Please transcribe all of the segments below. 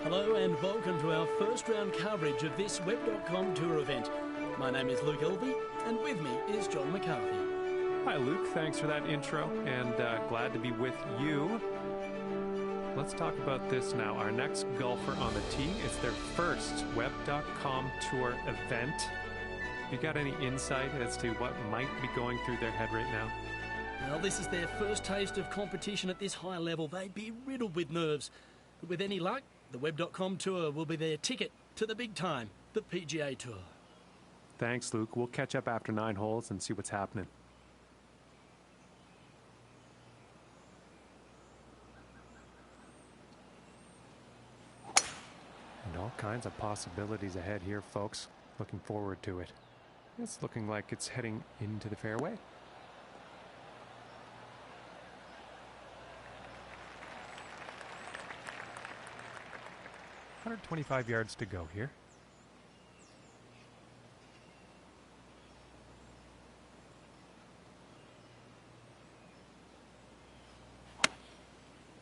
Hello and welcome to our first round coverage of this Web.com tour event. My name is Luke Elvey and with me is John McCarthy. Hi Luke, thanks for that intro and glad to be with you. Let's talk about this now. Our next golfer on the tee, it's their first Web.com tour event. You got any insight as to what might be going through their head right now? Well, this is their first taste of competition at this high level. They'd be riddled with nerves. But with any luck, the Web.com tour will be their ticket to the big time, the PGA Tour. Thanks, Luke. We'll catch up after 9 holes and see what's happening. And all kinds of possibilities ahead here, folks. Looking forward to it. It's looking like it's heading into the fairway. $125 yards to go here.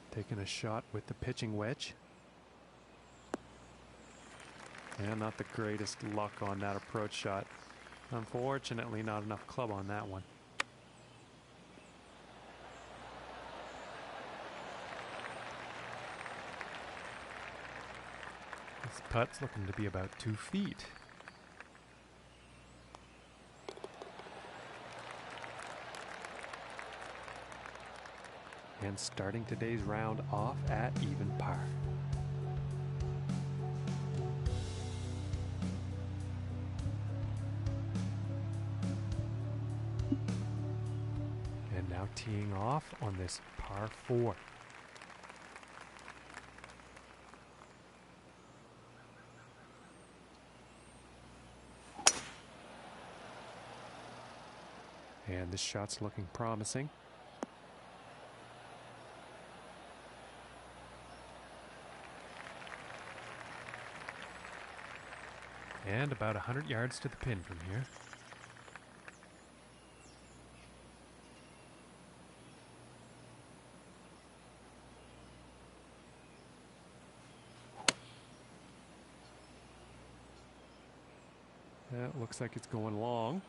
Taking a shot with the pitching wedge. And not the greatest luck on that approach shot. Unfortunately, not enough club on that one. This putt's looking to be about 2 feet. And starting today's round off at even par. And now teeing off on this par 4. And this shot's looking promising. And about 100 yards to the pin from here. That looks like it's going long.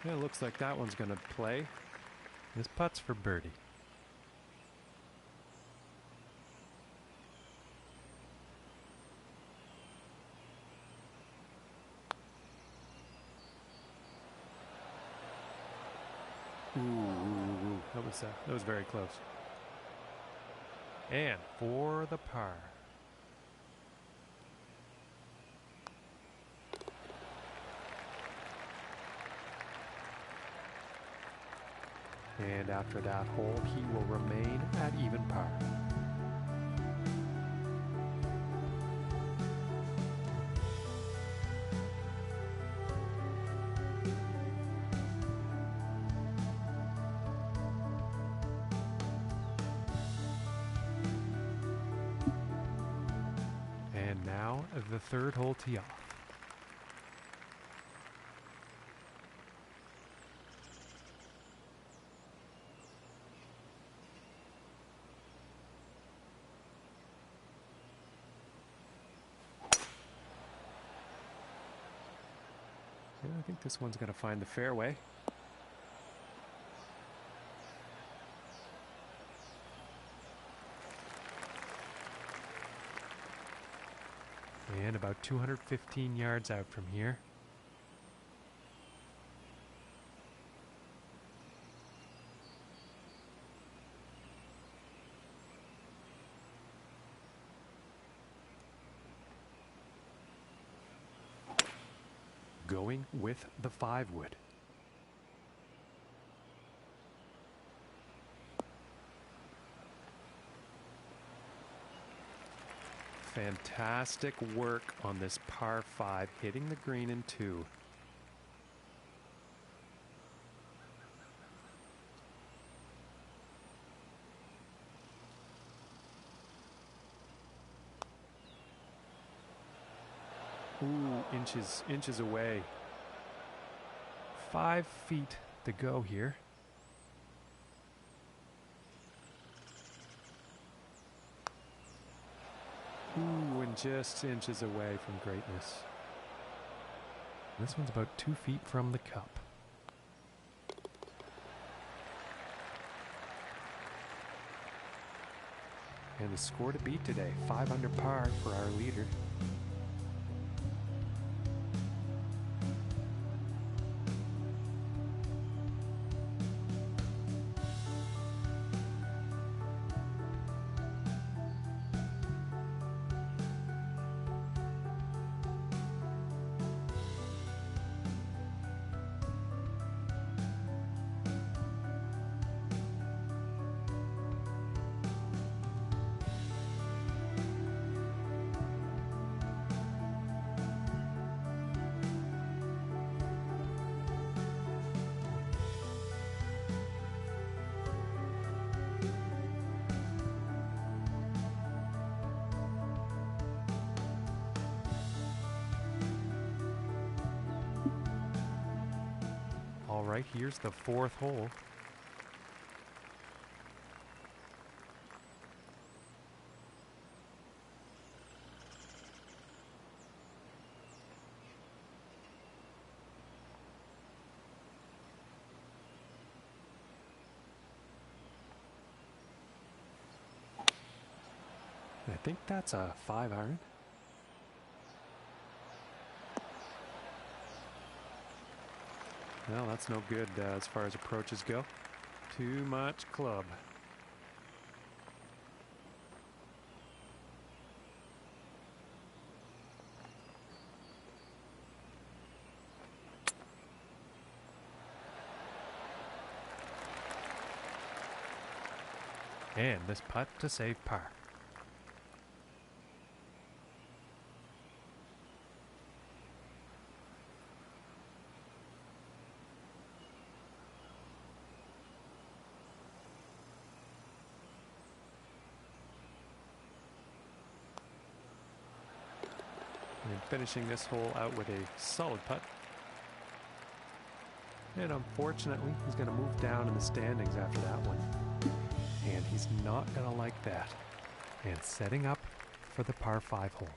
Yeah, it looks like that one's going to play. This putt's for birdie. Ooh, that was very close. And for the par. And after that hole, he will remain at even par. And now the third hole tee off. I think this one's going to find the fairway. And about 215 yards out from here. Going with the 5-wood. Fantastic work on this par 5, hitting the green in 2. Ooh, inches away. 5 feet to go here. just inches away from greatness. This one's about 2 feet from the cup. And the score to beat today, 5 under par for our leader. All right, here's the 4th hole. I think that's a 5-iron. Well, that's no good as far as approaches go. Too much club. And this putt to save par. And finishing this hole out with a solid putt. And unfortunately, he's going to move down in the standings after that one. And he's not going to like that. And setting up for the par 5 hole.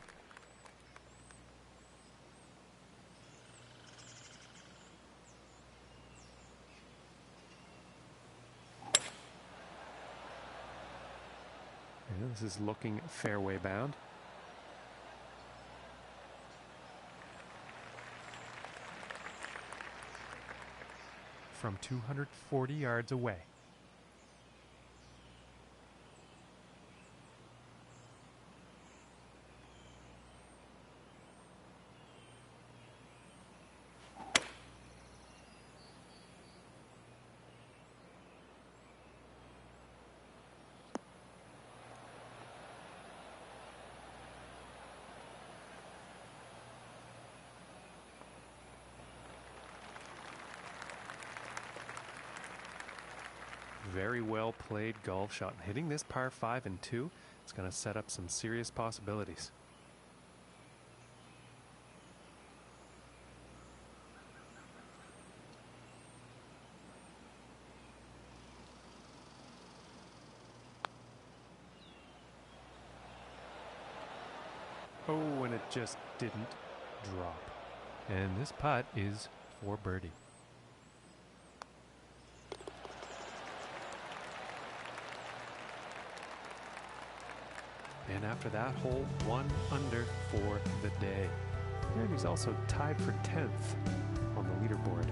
And this is looking fairway bound. From 240 yards away. Very well played golf shot. Hitting this par 5 and 2, it's going to set up some serious possibilities. Oh, and it just didn't drop. And this putt is for birdie. And after that hole, 1 under for the day. And he's also tied for 10th on the leaderboard.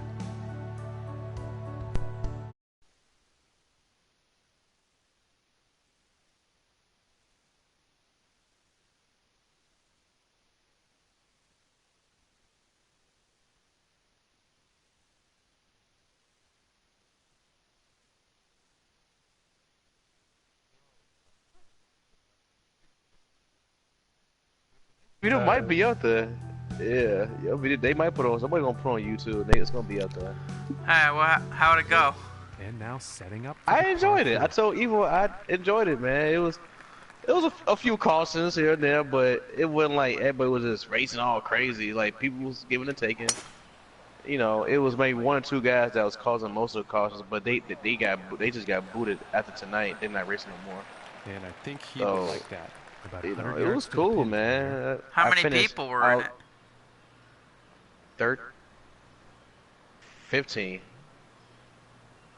Video might be out there. Yeah, they might put on. Somebody gonna put on YouTube. It's gonna be out there. Alright, well, how'd it go? And now setting up. I enjoyed it. I told Evo I enjoyed it, man. It was a few cautions here and there, but it wasn't like everybody was just racing all crazy. Like people was giving and taking. You know, it was maybe 1 or 2 guys that was causing most of the cautions, but they just got booted after tonight. They're not racing no more. And I think he would like that. About You know, 100 it yards was to the cool, pin. man. How I many finished people were in out it? 15. Huh.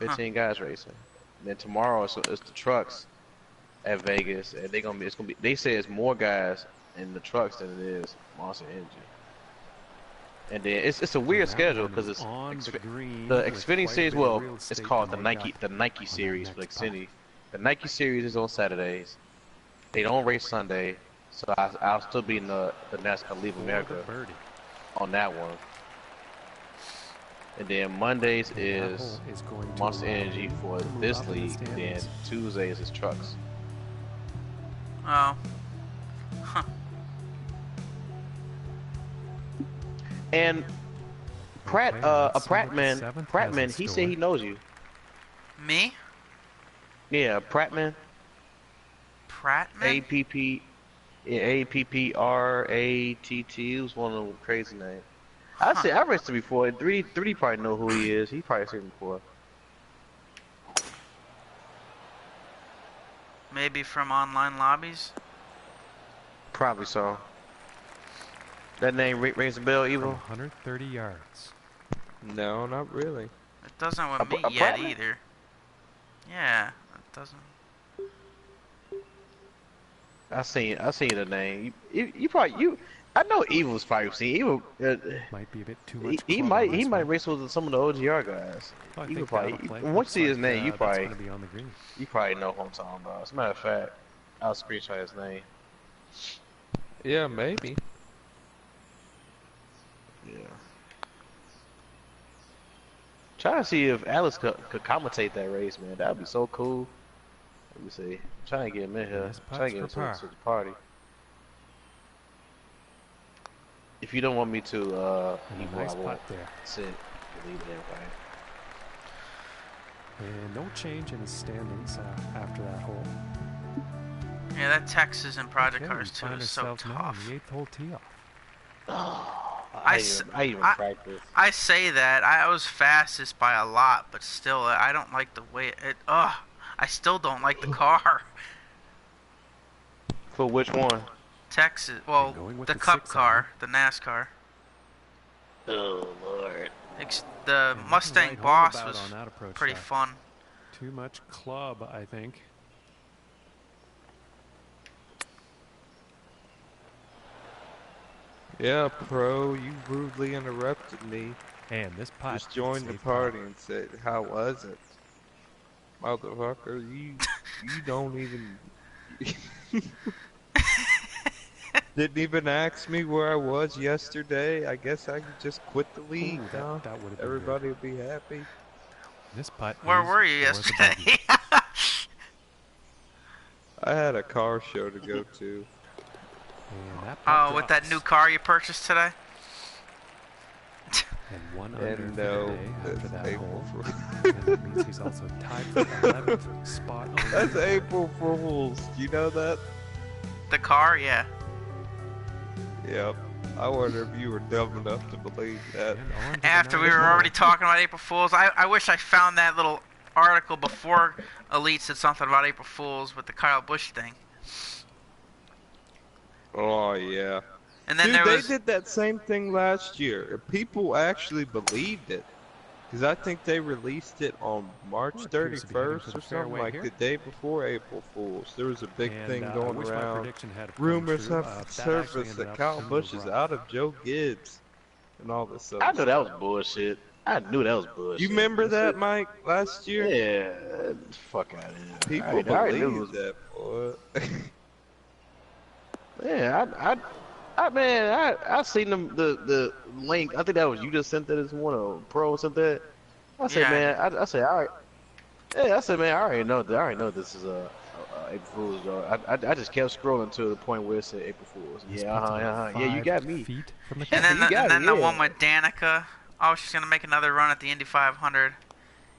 15 guys racing. And then tomorrow it's the trucks at Vegas, and it's gonna be. They say it's more guys in the trucks than it is Monster Energy. And then it's a weird And that schedule one because is it's on the green the with Xfinity quite a series. bit of Well, real it's estate called to the make up Nike on series that for next putt. Xfinity. The Nike series is on Saturdays. They don't race Sunday, so I'll still be in the NASCAR Leave For America the birdie. on that one. And then Mondays And that is hole is going to Monster allow Energy you for to move this up in the league. Then standings. Tuesdays is trucks. Oh. Huh. And Pratt, Okay, a let's see what the Prattman, seventh has in he said store. he knows you. Me? Yeah, Prattman. Prattman? APPRATT. It was one of them crazy names. I Huh. said I raced him before. 3D probably know who he is. He probably seen him before. Maybe from online lobbies? Probably so. That name rings a bell, From Evil. 130 yards. No, not really. It doesn't with me a yet Prattman? either. Yeah, it doesn't. I seen the name. You probably I know Evil's probably seen Evil. Might be a bit too much. He club on might this one. race with some of the OGR guys. Well, I Evil think probably. that'll play. Once Looks you see his like, name, you that's probably going to be on the green. know who I'm talking about. As a matter of fact, I'll screenshot his name. Yeah, maybe. Yeah. Trying to see if Alex could commentate that race, man. That'd be so cool. Let me see. I'm trying to get him in here. Nice Trying to get him putts for to the party. If you don't want me to, And a Evil, nice I won't putt there. sit. Leave it everybody. And no change in the standings after that hole. Yeah, that Texas and Project Okay, we Cars 2 find is so ourselves now on tough. the 8th hole tee off. I even practice. I say that. I was fastest by a lot, but still, I don't like the way it. I still don't like the car. For which one? Texas. Well, going with the the Cup 6 car, the NASCAR. Oh Lord. The And Mustang right Boss about was on that approach pretty shot. fun. Too much club, I think. Yeah, Pro, you rudely interrupted me. And this putt. Just joined the safe party putt. and said, "How was it, motherfucker? You don't even didn't even ask me where I was yesterday. I guess I could just quit the league. Ooh, Huh? that would have been Everybody would be happy." This putt. Where is were you for the yesterday? bogey. I had a car show to go to. And that putt Oh, with that drops. new car you purchased today? And one under And for no, the day after that's that April hole. Fool's. And that means he's also tied for 11th spot on the That's leaderboard. April Fool's. Do you know that? The car, yeah. Yep. I wonder if you were dumb enough to believe that. And on to the After we ninth were hole. already talking about April Fools, I wish I found that little article before Elite said something about April Fools with the Kyle Busch thing. Oh yeah. And then Dude, there they was did that same thing last year. People actually believed it. Because I think they released it on March Well, it appears to be heading 31st for the or something, fairway like here. the day before April Fool's. There was a big And, thing I going wish my around. prediction had come Rumors true. have That actually surfaced ended that up Kyle in the Busch is rough. out of Joe Gibbs and all this other I knew that was stuff. bullshit. I knew that was bullshit. You remember that, Mike, last year? Yeah. Fuck out of here. People I already knew it believed that, boy. Yeah, I seen them the link. I think that was you just sent that as one or Pro sent that. I said, Yeah. man, I said, all right. Yeah, I said, man, I already know this is April Fool's, though. I just kept scrolling to the point where it said April Fool's. This Yeah, putt's about yeah, you got 5 me. feet from the and cup. then You got the it, yeah. one with Danica. Oh, she's gonna make another run at the Indy 500,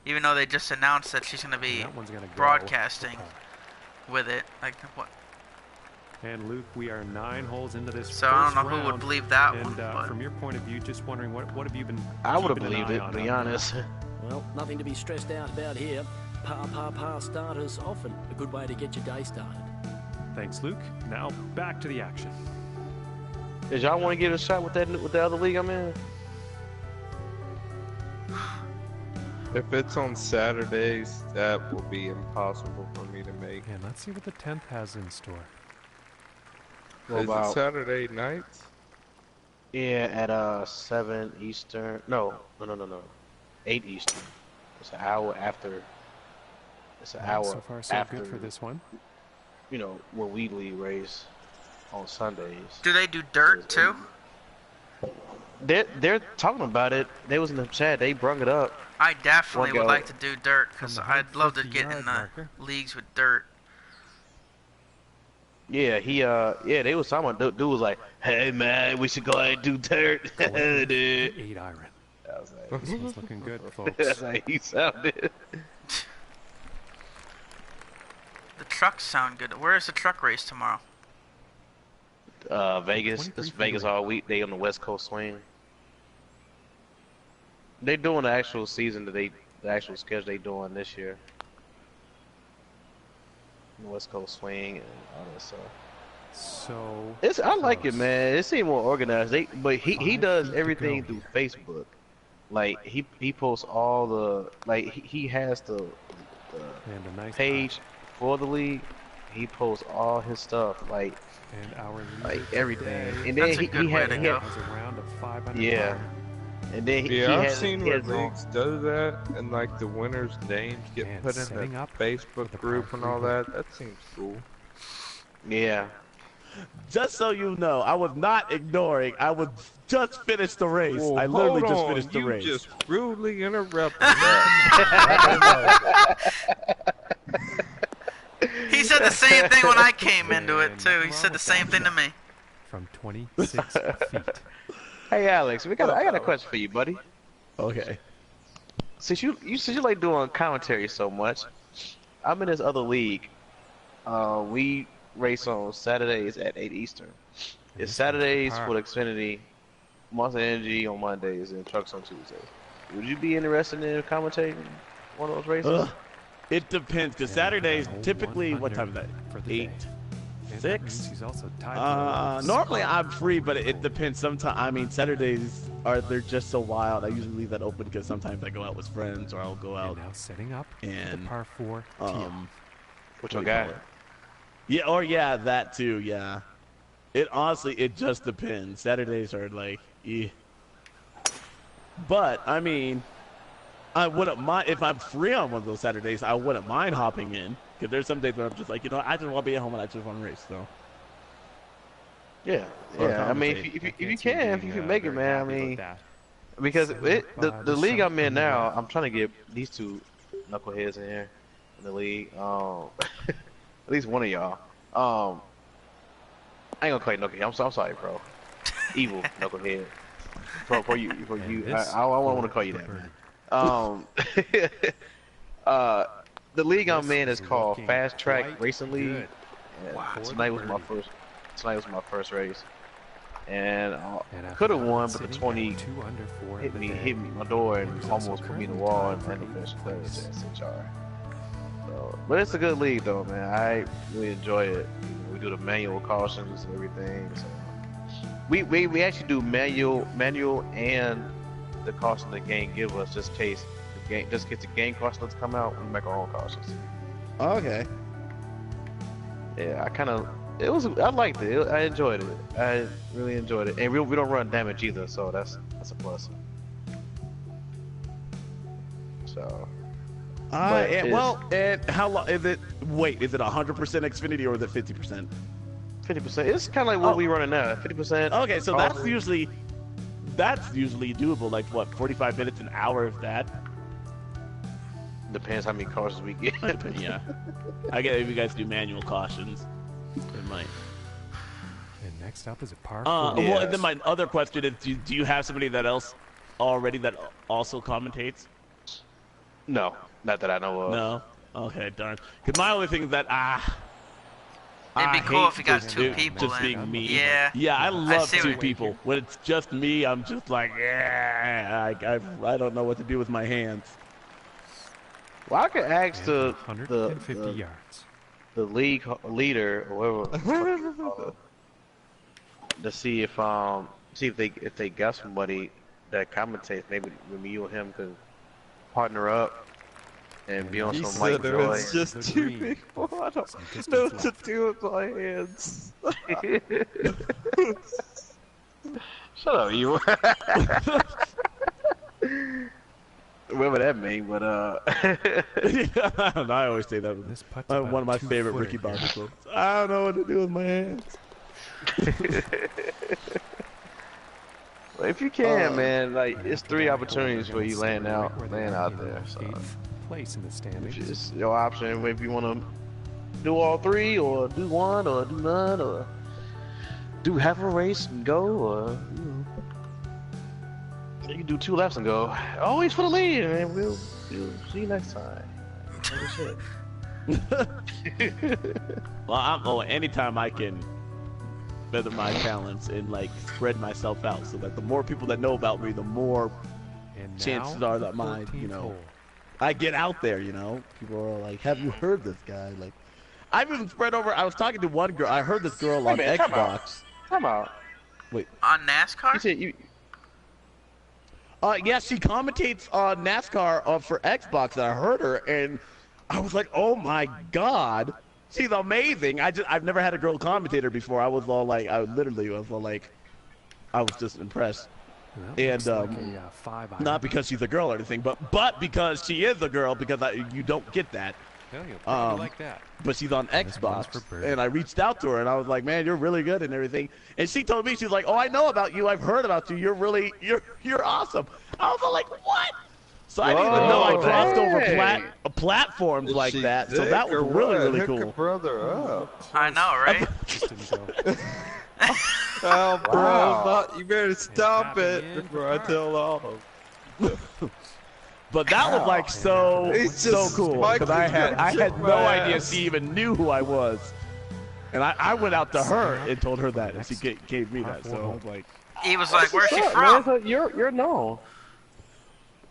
even though they just announced that she's gonna And be that one's gonna go broadcasting for par. with it. Like what? And Luke, we are 9 holes into this So I don't know first who would round. believe that And one. But from your point of view, just wondering what have you been? I would have keeping an believed eye it, on to be out there? honest. Well, nothing to be stressed out about here. Par starters often a good way to get your day started. Thanks, Luke. Now back to the action. Did y'all want to give it a shot with the other league I'm in? If it's on Saturdays, that will be impossible for me to make. And let's see what the 10th has in store. What Is about it Saturday nights? yeah at 7 Eastern? No. 8 Eastern. It's an hour after. It's an hour So far, so after. good for this one. You know, when we lead race on Sundays. Do they do dirt too? They're talking about it. They was in the chat. They brung it up. I definitely One would go. like to do dirt because From the I'd love to get 50-yard in the marker. leagues with dirt. Yeah, they was talking about. Dude was like, "Hey man, we should go ahead and do dirt." Dude. 8 iron. I was like, This one's looking good, folks. that's how he sounded. The trucks sound good. Where is the truck race tomorrow? Vegas. 23 It's for Vegas the all week. They on the West Coast swing. They doing the actual season the actual schedule they doing this year. The West Coast swing and all that stuff. So I like it, close. man. It seems more organized. But he 5 does feet to everything go through here. Facebook. Like he posts all the he has the And a nice page for the league. He posts all his stuff like And our leader everything. today And then That's a good way to go. has a round of 500. Yeah. And then he Yeah, I've has, seen he where has all- leagues do that, and like the winners' names get And put in setting the up for Facebook the group par and all three. that. That seems cool. Yeah. Just so you know, I was not ignoring. I was just finished the race. Well, I literally hold just on. finished the You race. just rudely interrupted that. He said the same thing when I came into it too. He said the same thing to me. From 26 feet. Hey Alex, I got a question for you, buddy. Okay. Since you like doing commentary so much, I'm in this other league. We race on Saturdays at 8 Eastern. It's Saturdays for the Xfinity, Monster Energy on Mondays, and Trucks on Tuesdays. Would you be interested in commentating one of those races? Ugh. It depends, because Saturdays typically, what time is that? For the 8, day. And that means 6? he's also tied to the Normally I'm free, but it depends. Sometimes, I mean, Saturdays they're just so wild. I usually leave that open because sometimes I go out with friends or I'll go And out. now setting up for the and, par 4 tee-off. Which what one do you call guy? it? Yeah, or yeah, that too. Yeah. It honestly, it just depends. Saturdays are like, eh. But I mean, I wouldn't mind if I'm free on one of those Saturdays. I wouldn't mind hopping in because there's some days where I'm just like, I just want to be at home and I just want to race. So Yeah, Or yeah. I mean, commentate. if you Can't see can, if being, you can make it, very man. I happy about mean, that. because the 75 league is I'm in something now, left. I'm trying to get these two knuckleheads in here in the league. At least one of y'all. I ain't gonna call you knucklehead. I'm sorry, bro. Evil knucklehead. For you, And this I want to for call you the that, birdie. man. The league I'm This in is is called looking Fast Track quite Racing League. good. And Wow. tonight was my Birdie. first. Tonight was my first race, and And after could have that, won, but the sitting at 20 2 under 4 hit in me the day. hit me my door and He's also almost put me in the currently wall tied and for had to eighth finish third place. at SHR. So, but it's a good league though, man. I really enjoy it. We do the manual cautions and everything. So we actually do manual and the caution the game give us just in case the game just get the game caution to come out. We make our own cautions. okay. Yeah, I liked it. I enjoyed it. I really enjoyed it, and we don't run damage either, so that's a plus. So. But And, it's- well, and how long is it? Wait, is it 100% Xfinity or is it 50%? 50%. It's kind of like what Oh. we running now. 50%. Okay, so that's Auburn. usually doable. Like what, 45 minutes, an hour of that? Depends how many cars we get. Yeah. I get if you guys do manual cautions, it might. And next up is a par 4. Well, Yes. and then my other question is, do you have somebody that also commentates? No, not that I know of. No. Okay, darn. Because my only thing is that It'd be I cool hate if you got just two do- people just in. being me. Yeah. Yeah, I love see what two you mean. people. When it's just me, I'm just like, yeah, I don't know what to do with my hands. Well, I could ask And the 150 the yards. the league leader or whatever to see if they got somebody that commentates. Maybe you and him could partner up and be on He some like said joy. it's just too big. I don't know what to do with my hands. Shut up, you. Whatever that mean, but I don't know, I always say that. This putt's One about of my 2 favorite footer. Ricky Bobby quotes. I don't know what to do with my hands. Well, if you can, man, like it's 3 opportunities for you laying out there. So 8th place in the standings. it's your option if you want to do all 3, or do 1, or do none, or do half a race and go, or you can do 2 laps and go. Always for the lead, and we'll see you next time. Well, anytime I can feather my talents and like spread myself out, so that the more people that know about me, the more And chances now, are that my, 14th hole. I get out there. People are like, "Have you heard this guy?" Like, I've even spread over. I was talking to one girl. I heard this girl on minute, time Xbox. Come out. On NASCAR? You said you. Yeah, she commentates on NASCAR for Xbox, and I heard her, and I was like, "Oh my god, she's amazing!" I've never had a girl commentator before. I was just impressed. Well, And, looks like a 5 iron. Not because she's a girl or anything, but because she is a girl, because you don't get that. Hell, you'll probably like that. But she's on This one's Xbox, for birdie. and I reached out to her, and I was like, "Man, you're really good and everything." And she told me, she's like, "Oh, I know about you. I've heard about you. You're awesome." I was like, "What?" So I didn't even know I Whoa, crossed over hey. platforms Is like she that. So thick that was or really, what? really Hook cool. your brother up. I know, right? Just didn't go. Oh, bro, Wow. you better stop tapping it in before I for tell all. But that was like so He's just cool, because I had spiking no my idea ass. she even knew who I was, and I went out to her and told her that, and she gave me that. So I was like, He was like, "Where's she What's up, from?" man? So you're known.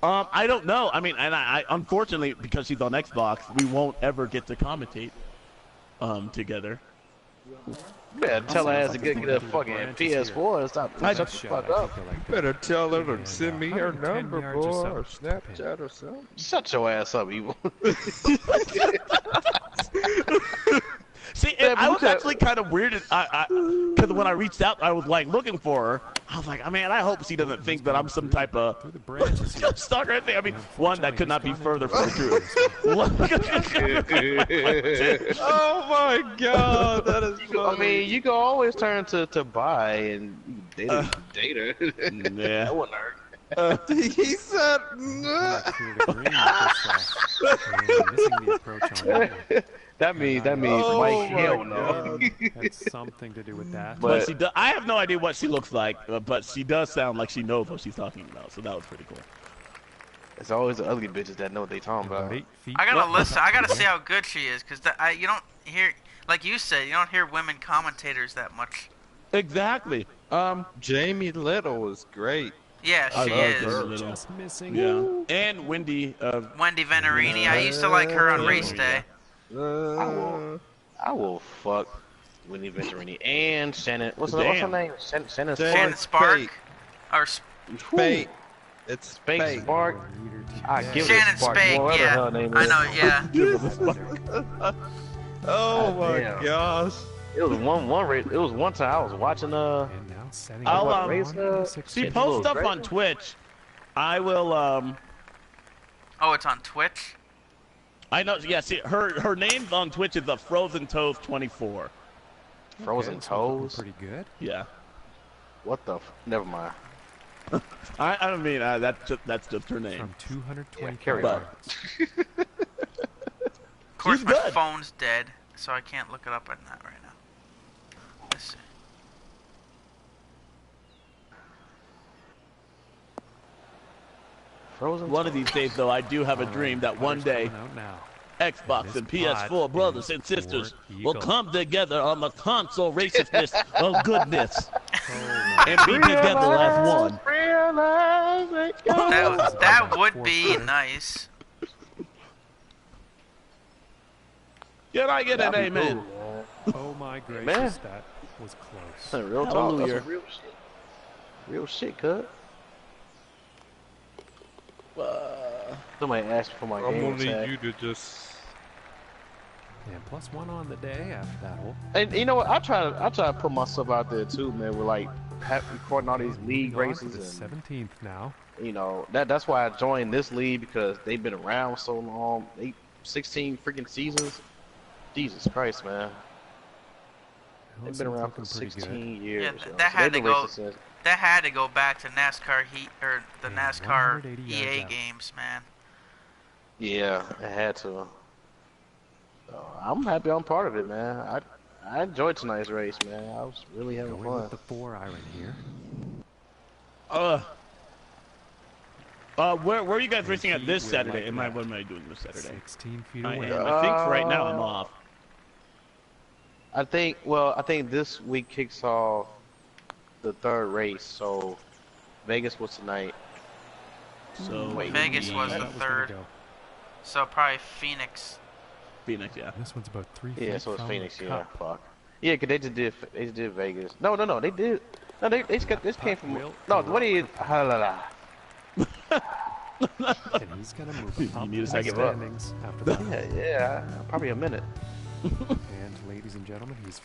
I don't know. I mean, and I unfortunately, because she's on Xbox, we won't ever get to commentate together. Yeah, tell her ass to get a fucking PS4 and stop. Shut the fuck up. Better tell her to send me her 110 number, yards or boy, so or to the pin. Snapchat or something. Shut your ass up, evil. See, Yeah, and but I you was said- actually kind of weirded. Because when I reached out, I was like looking for her. I was like, man, I hope she doesn't think that I'm some type of Through the branches here. stalker. I think. I mean, one that could not be further from the truth. Oh my god, that is I funny. mean, you can always turn to buy and you can date her. That Yeah. wouldn't hurt. He said, no. Through the green with this, and missing the approach on that one. That means Oh Mike my hell no. God. Had something to do with that. But she does, I have no idea what she looks like, but she does sound like she knows what she's talking about. So that was pretty cool. It's always the ugly bitches that know what they talking About about. 8 feet. I gotta listen. I gotta see how good she is, cause you don't hear, like you said, you don't hear women commentators that much. Exactly. Jamie Little is great. Yeah, I she love is. her. Just missing. Yeah. And Wendy. Wendy Venerini. I used to like her on race day. I will fuck Wendy Venturini and Shannon. What's her Damn. name? Shannon Shannon Shannon Spark. Spark, or Spate. It's Fake Spate. Spark. I give Shannon it Spark. Spake. Whatever Yeah, her name I is. know. Yeah. Oh God my damn. gosh. It was one race. It was one time I was watching And now setting I'll, up um, race, she It's a posts little stuff great. on Twitch. I will. Oh, it's on Twitch. I know. Yeah. See, her name's on Twitch is the Frozen Toast 24. Frozen it's looking Toes. Pretty good. Yeah. What the? Never mind. I don't mean that's just her name. From 220 carry on. yards. Of course, She's my good. phone's dead, so I can't look it up on that right now. Let's see. Frozen. One of these days, though, I do have a dream that one day Coming out now. Xbox and This PS4 pod brothers is and sisters for will Eagle. come together on the console racistness of goodness Oh, and be together as one. That would be nice. Can I get an That'd be amen? cool, Oh my gracious, Man. that was close. man. Real talk. Hallelujah. That's some real shit. Real shit, cut. Somebody asked for my I'm game gonna tag. need you to just. And +1 on the day after that hole. And you know what? I try to put myself out there too, man. With like recording all these league Moving on to races, the and 17th now. you know that's why I joined this league because they've been around so long. 16 freaking seasons. Jesus Christ, man. They've been around for 16 years. Yeah, yo. that So had they've to been go. racing since- That had to go back to NASCAR Heat or the Yeah, NASCAR 180 yards EA out. games, man. Yeah, it had to. So I'm happy I'm part of it, man. I enjoyed tonight's race, man. I was really having Going fun. with the 4 iron here. Where are you guys racing at Heat this would Saturday? like What that. am I doing this Saturday? 16 feet I away. am. I think for right now I'm off. I think this week kicks off the third race, so Vegas was tonight. So Wait, Vegas was That the gonna third, go. so probably Phoenix. Phoenix, yeah. This one's about 3 feet Yeah, so it's from Phoenix, the yeah, cup. fuck. Yeah, 'cause they just did Vegas. No, they did. No, they came from. will No, go what do you? And he's gonna move You up need a the second. standings after that. Yeah, probably a minute. And ladies and gentlemen, he's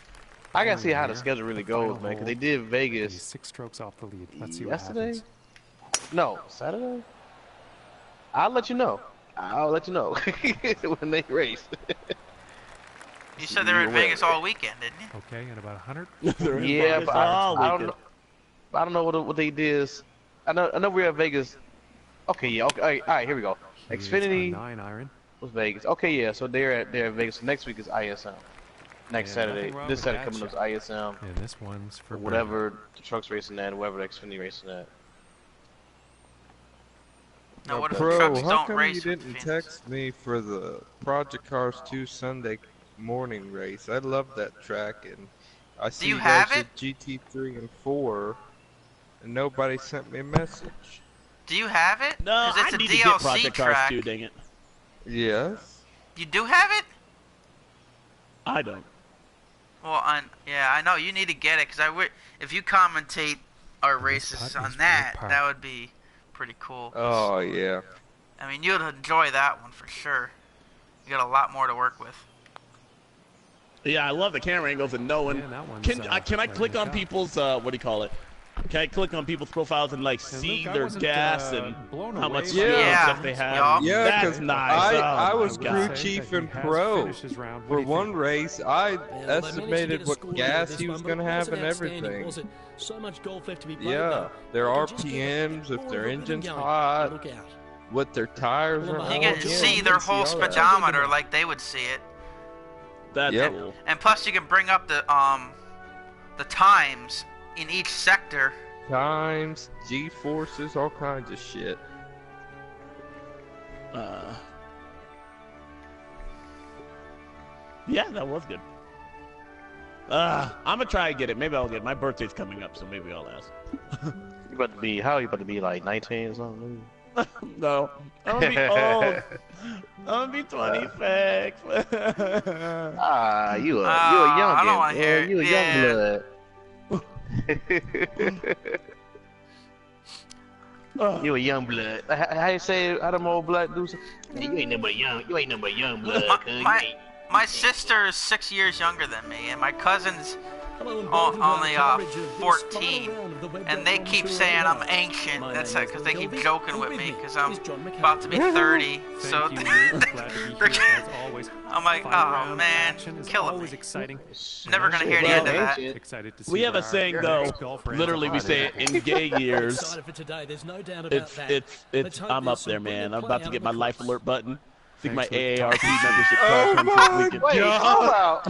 I gotta see how the here. schedule really The final goes, man, 'cause hole. they did He's Vegas 6 strokes off the lead. Let's see yesterday. what happens. No, Saturday. I'll let you know. When they race. You said they were in You're Vegas aware. all weekend, didn't you? Okay, in about 100. They're in Yeah, Vegas but all I don't weekend. know. I don't know what they did. I know we're at Vegas. Okay, yeah. Okay, all right. Here we go. Here's a Xfinity 9 iron. was Vegas. Okay, yeah. So they're at Vegas. So next week is ISM. Next Yeah, Saturday. nothing wrong This with Saturday that coming up shot. is ISM. And this one's for Or whatever the truck's racing at, whatever the Xfinity racing at. No, what if Bro, trucks how don't come race you with didn't Phoenix? text me for the Project Cars 2 Sunday morning race? I love that track, and I see you you have guys it? at GT3 and 4, and nobody sent me a message. Do you have it? No, 'Cause I it's a need to get DLC Project track. Cars too, dang it. Yes. You do have it? I don't. Well, yeah, I know you need to get it because if you commentate our This races putt is on for that, par. that would be pretty cool. Oh, yeah. I mean, you'd enjoy that one for sure. You got a lot more to work with. Yeah, I love the camera angles and knowing. Yeah, that one's, Can I right in click the on cup. people's what do you call it? Can I click on people's profiles and like And see Luke, I their wasn't, gas blown and how away much by fuel that. and stuff Yeah. they have? Yup. Yeah, That's 'cause nice. I Oh, was my crew God. chief That he and has pro. finished his round. What For do you one think? race, I Well, they managed to get estimated a what score out of gas this he was one, going to but it have wasn't and outstanding, everything. was it? So much golf left to be played, Yeah, though. their They could just get RPMs, more if their of a rhythm engine's going. hot, Look out. what their tires Well, are you You on. Oh, can yeah, see you their can see whole all that. speedometer like they would see it, That's Yep. cool. and plus you can bring up the times in each sector. Times, G-forces, all kinds of shit. Yeah, that was good. I'm gonna try and get it. Maybe I'll get it. My birthday's coming up, so maybe I'll ask. You about to be like 19 or something? No, I'm gonna be old. I'm gonna be 26. Ah, you a I youngin'. don't wanna hear man. it. You a Yeah. young blood. You a young blood. How you say Adam old blood do? You ain't nothing but young. You ain't nothing but young blood. cuz. You ain't- My sister is 6 years younger than me, and my cousin's Hello and Oh, welcome to our only coverage of this 14, final round of the Web and they Dot keep Com saying Tour I'm Live. ancient. My That's name is because they keep Gilby, joking and with with me me because I'm is John McCaffrey. about to be 30. So Thank you, Luke. Glad to be here as always. I'm like, Final oh round man, action is killing always me. exciting. Never gonna hear the Well, end of that. ancient. Excited to see We have a where our saying next though. golfer ends Literally, up we on. say it in gay years. Excited for today. There's no doubt about It's that. it's Let's it's. hope I'm there's up there, some man. brilliant I'm about to play get out my of the life course. alert button. I think my Thanks, Luke. AARP membership Oh card comes my this weekend. Wait, time out.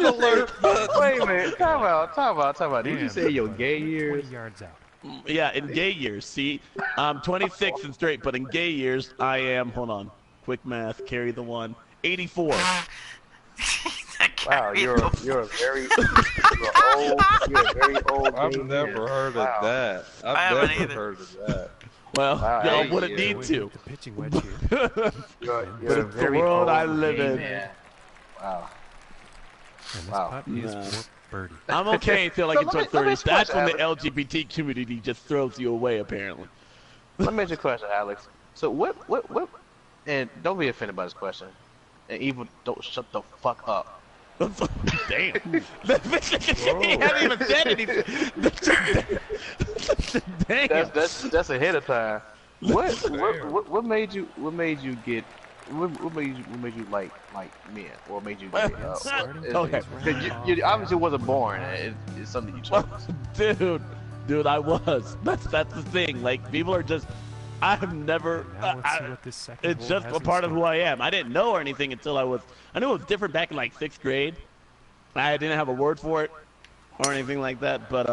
alert Wait a minute. Time out. Did you Man, say your but gay 20 years? yards out. Yeah, in gay years. See, I'm 26 and straight, but in gay years, I am. Hold on. Quick math. Carry the one. 84. Wow, you're a very old. I've gay never man. heard Wow. of that. I I've haven't never either. heard of that. Well, Wow, y'all hey, wouldn't yeah. need Going to. with the pitching wedge here. You're But a it's the very world old I live gay in. man. Wow. And this Wow. putt is for birdie. I'm okay until like So you let turn me- let 30. me That's switch, when the Alex. LGBT community just throws you away, apparently. Let me ask you a question, Alex. So what, and don't be offended by this question. And Evil, don't shut the fuck up. Damn. He hasn't even said anything. Damn. That's ahead of time. What made you get what made you like men? What made you get Okay. you obviously wasn't born. It's something you chose. Dude, I was. That's the thing. Like, people are just. I've never. Now let's see what this second It's hole just has a in part of store. who I am. I didn't know anything until I knew it was different back in like 6th grade. I didn't have a word for it or anything like that, but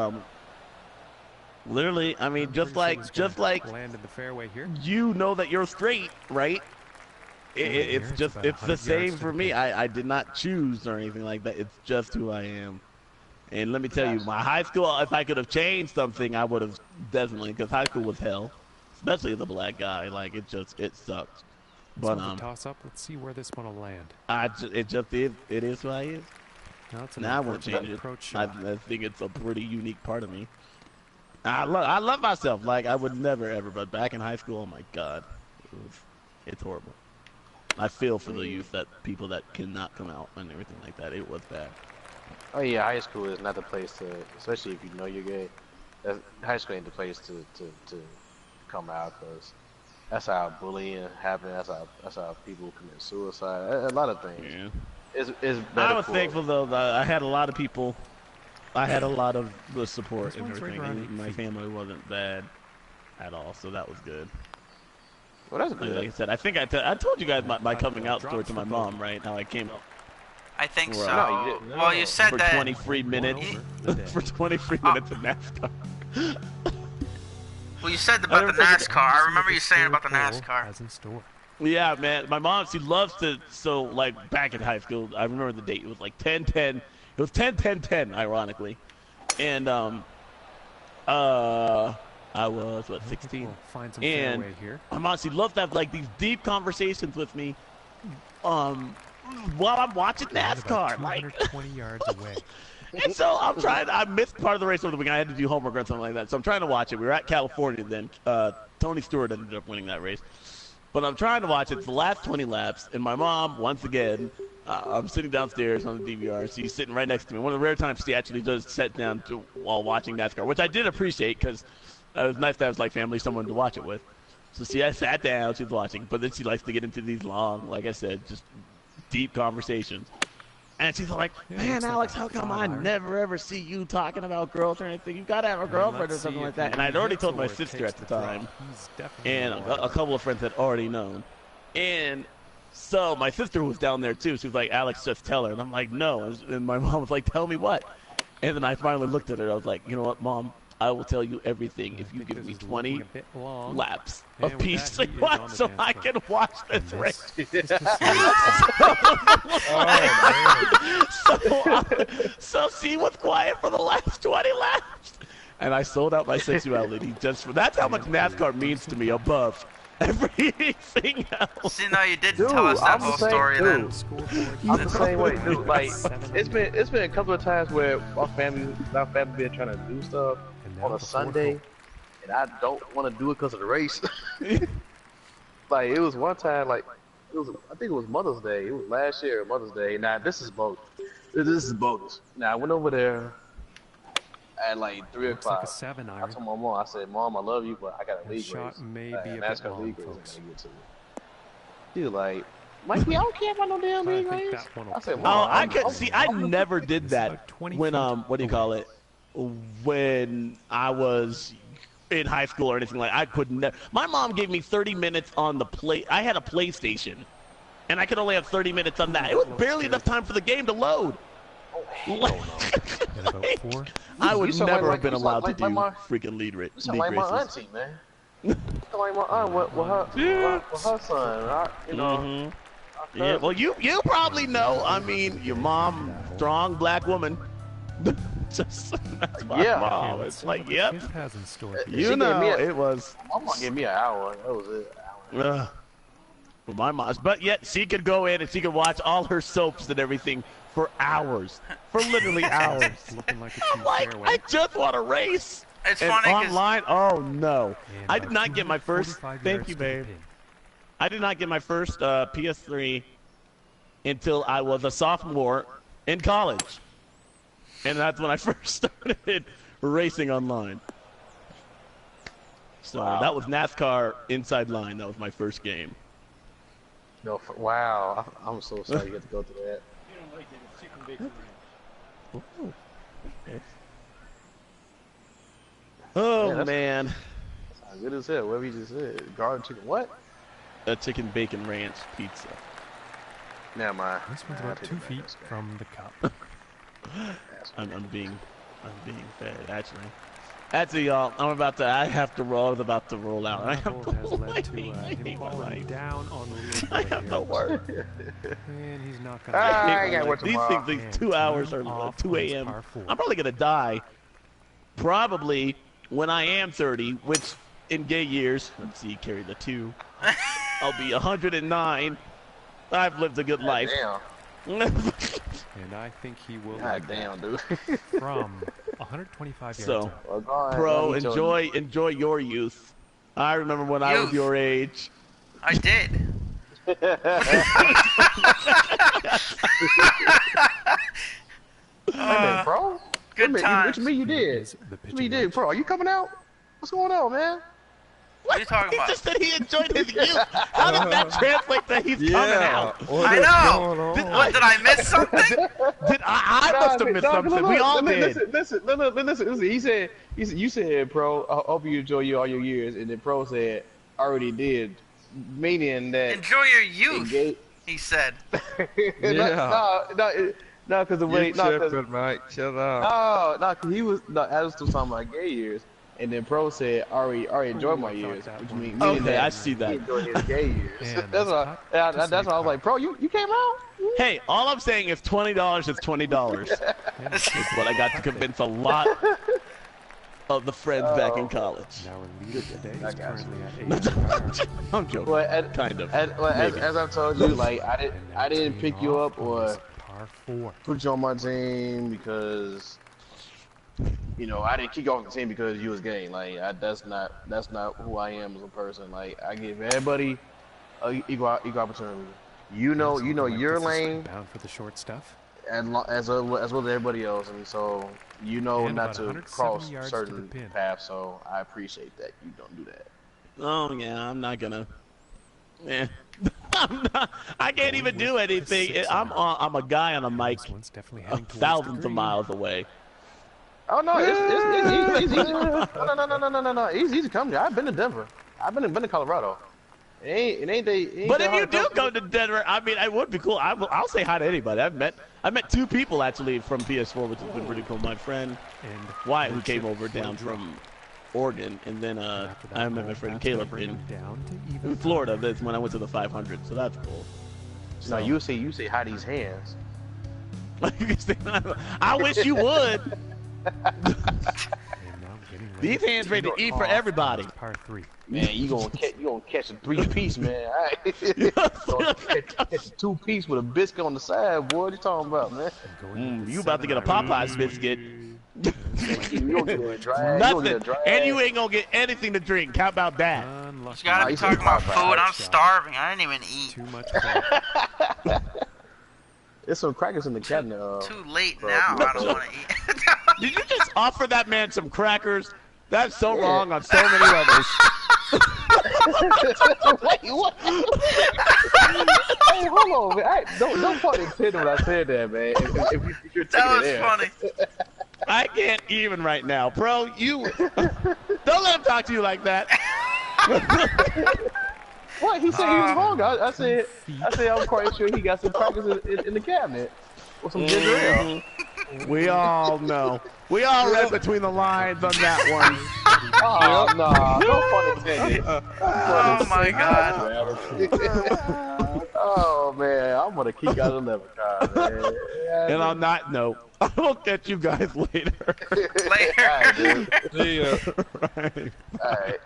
literally, I mean, I'm just pretty sure like he's gonna land in the fairway here. you know that you're straight, right? It's It's just about it's the 100 same yards to for the me. pin. I did not choose or anything like that. It's just who I am. And let me tell you, my high school, if I could have changed something, I would have definitely, because high school was hell, especially as a black guy. Like, it sucked. But So the toss up. Let's see where this one will land. it is who I is. Now it's an Now I won't unfortunate change it. approach I shot. think it's a pretty unique part of me. I love myself. Like, I would never ever, but back in high school, oh my god, it's horrible. I feel for the youth, that people that cannot come out and everything like that. It was bad. Oh yeah, high school is not the place to, especially if you know you're gay. High school ain't the place to come out, because that's how bullying happens. That's how people commit suicide. A lot of things. Yeah. It's better. I was thankful though that I had a lot of people. I had a lot of the support This and one's right everything. around And 8 my feet. family wasn't bad at all, so that was good. Well, that's Like I good. said, I think I told you guys my coming out story to my mom, right? How I came out I think Well, so. no, you didn't. Well, you said for that. 23 minutes. over the day. For 23 minutes of NASCAR. Well, you said about the NASCAR. I remember you saying about the NASCAR. Has in store. Yeah, man. My mom, she loves to. So, like, back in high school, I remember the date. It was like 10-10. It was 10-10-10, ironically. And I was what, 16. We'll find some And fairway here. my mom, she loved to have like these deep conversations with me, while I'm watching Land about NASCAR. Like, 220 yards away. and so I'm trying. I missed part of the race over the weekend. I had to do homework or something like that. So I'm trying to watch it. We were at California then. Tony Stewart ended up winning that race. But I'm trying to watch it. It's the last 20 laps, and my mom, once again, I'm sitting downstairs on the DVR. She's sitting right next to me. One of the rare times she actually does sit down while watching NASCAR, which I did appreciate, because it was nice to have like family, someone to watch it with. So she sat down, she was watching, but then she likes to get into these long, like I said, just deep conversations. And she's like, man, looks like Alex, a how come fine I iron. never ever see you talking about girls or anything? You gotta have a girlfriend or Let's something see like if that. he And I'd already hits told or my takes sister at the draw. time, He's definitely and the a couple of friends had already known. And so my sister was down there too. She was like, Alex, just tell her. And I'm like, no. And my mom was like, tell me what? And then I finally looked at her. I was like, you know what, Mom? I will tell you everything I if you think give this me is looking 20 a bit long. laps And of with peace that, he is on the so dance I floor. can watch And this race. this is just So she was quiet for the last 20 laps. And I sold out my sexuality just for that's how much NASCAR means to me above everything else. See, no, you did Dude, tell us that I'm the whole same story dude. then. Scoreboard I'm the same way, dude. Like, Seven it's been a couple of times where our family been trying to do stuff And now on a the fourth Sunday, hole. and I don't want to do it because of the race. Like, it was one time, like, I think it was Mother's Day. It was last year, Mother's Day. Now, this is bogus. This is bogus. Now, I went over there at like 3 Looks like o'clock. a 7 I iron. told my mom, I said, Mom, I love you, but I got a That league shot race. may be a bit NASCAR long, league race. folks. I'm gonna get to it. Dude, like, Mikey, I don't care about no damn I league think race. that one will I said, play. Mom, I could see. I never did This is that about 20 when feet what do you call it? When I was in high school or anything like. I could never. My mom gave me 30 minutes on the play. I had a PlayStation, and I could only have 30 minutes on that. It was barely enough time for the game to load. And about 4. I would sound never like- have been you sound allowed to like do my- freaking lead You sound league like my races. auntie, man. You sound like my aunt with her son. You know, Mhm. Yeah, well, you probably know. I mean, your mom, strong black woman. Just that's my Yeah. mom. It's like, yep. Fifth has in store. She You gave know, me a- it was. my mom gave me an hour. That was it. Uh, for my mom. But yet she could go in and she could watch all her soaps and everything for hours, for literally hours. Looking like a I'm like, fairway. I just want to race. It's And funny 'cause online, oh no. And I did not get my first, 245 thank yards you, to the babe. pin. I did not get my first PS3 until I was a sophomore in college. And that's when I first started racing online. So that was NASCAR Inside Line. That was my first game. No, wow. I'm so sorry you had to go through that. Oh, Yeah, man. That's good as hell. Whatever you just said. Garlic chicken. What? A chicken bacon ranch pizza. Never mind. This one's Nah, I about take 2 it back. feet That's good. from the cup. I'm being fed, actually. Actually, y'all, I have to roll. I was about to roll out. I That have hole to has roll. led to I hate him my falling life. down on the I leaderboard have no here. work. And he's not Ah, gonna. I ain't got work These tomorrow. things, And 2 hours time or off 2 on his a.m. par four. I'm probably gonna die. Probably when I am 30, which in gay years, let's see, carry the 2. I'll be 109. I've lived a good life. Damn. And I think he will. God damn, dude. From 125 yards So, out. Well, go ahead, Pro, let me tell you. enjoy your youth. I remember when I was Youth. your age. I did. Wait a minute, bro. Good Wait a minute, times. What you mean you did? Is the What pitching you mean you did, wedge. bro? Are you coming out? What's going on, man? What are you talking He about? just said he enjoyed his youth. How does that translate that he's coming out? What I is know. going on? What, did I miss something? I must have missed something. We all did. Listen. You said, Pro, I hope you enjoy all your years, and then Pro said, already did, meaning that. Enjoy your youth, Engage- he said. No, because the way, You no, because tripping, Mike. Chill out. cause he was, no, I was still talking about gay years, and then Pro said, already enjoyed my I thought years, that which one- means Okay, I that see he that. enjoyed his gay years. And That's why. putt Yeah, to that's why I save was like, Pro, you came out. Hey, all I'm saying is $20 is $20. It's what I got to convince a lot of the friends back in college. Now our leader today is got currently at 8. I'm joking. Well, Kind of. as Maybe. I've told you, like I didn't pick you up or Par 4. put you on my team because I didn't kick you off the team because you was gay. Like that's not who I am as a person. Like I give everybody equal opportunity. You know your lane Bound for the short stuff. as well as everybody else, and so And not about to 170 cross yards to the certain pin. paths. So I appreciate that you don't do that. Oh yeah, I'm not gonna. Eh. I can't even do anything. I'm a guy on a mic This one's definitely heading towards the thousands of green. miles away. Oh no, it's easy. No. It's easy to come here. I've been to Denver. I've been to Colorado. It ain't But that if you hard do to come to Denver, I mean, it would be cool. I'll say hi to anybody. I met 2 people actually from PS4, which has been pretty cool. My friend And Wyatt, who that's came it. over down One drop. from Oregon, and then After that I met hole, my friend that's gonna Caleb bring in him down to even in Florida. That's when I went to the 500, so that's cool. No, you say hi these hands. I wish you would. And now getting ready These hands ready to eat for Oh. everybody. par 3. Man, you gonna catch a 3-piece, man. All right. You gonna catch a 2-piece with a biscuit on the side, boy. What you talking about, man? You about to get a Popeyes biscuit. You gonna get a drag. Nothing. And you ain't gonna get anything to drink. How about that? Unlucky. You gotta be you said talking about Popeye. food. I'm starving. I didn't even eat. Too much crack. There's some crackers in the cabinet. Too late Bro, now. no. I don't want to eat. Did you just offer that man some crackers? That's so wrong on so many levels. Wait, what? Hey, hold on, man. Don't fucking intend when I said that, man. If you're taking That it was there. funny. I can't even right now, bro. You don't let him talk to you like that. What? He said he was wrong. I said I'm quite sure he got some crackers in the cabinet with some ginger ale. We all know. We all read between the lines on that one. Oh no, no pun intended. Oh my god. Oh man, I'm gonna kick out of the leprechaun, man. And on that note, I'll catch you guys later. Later. Alright, dude. See ya. Right. Alright.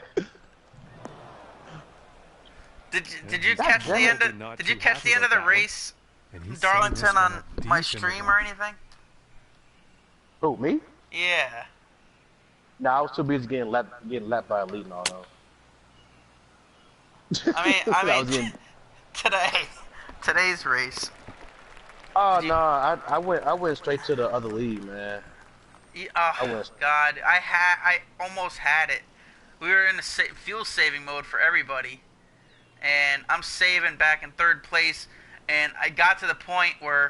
Did you catch the end of Did you catch the end of the race, Darlington, on my stream or anything? Who, me? Yeah. Nah, I was too busy getting lapped by Elite and all that. I mean, today's race. Oh no, I went straight to the other lead, man. God, I almost had it. We were in the fuel saving mode for everybody, and I'm saving back in 3rd place, and I got to the point where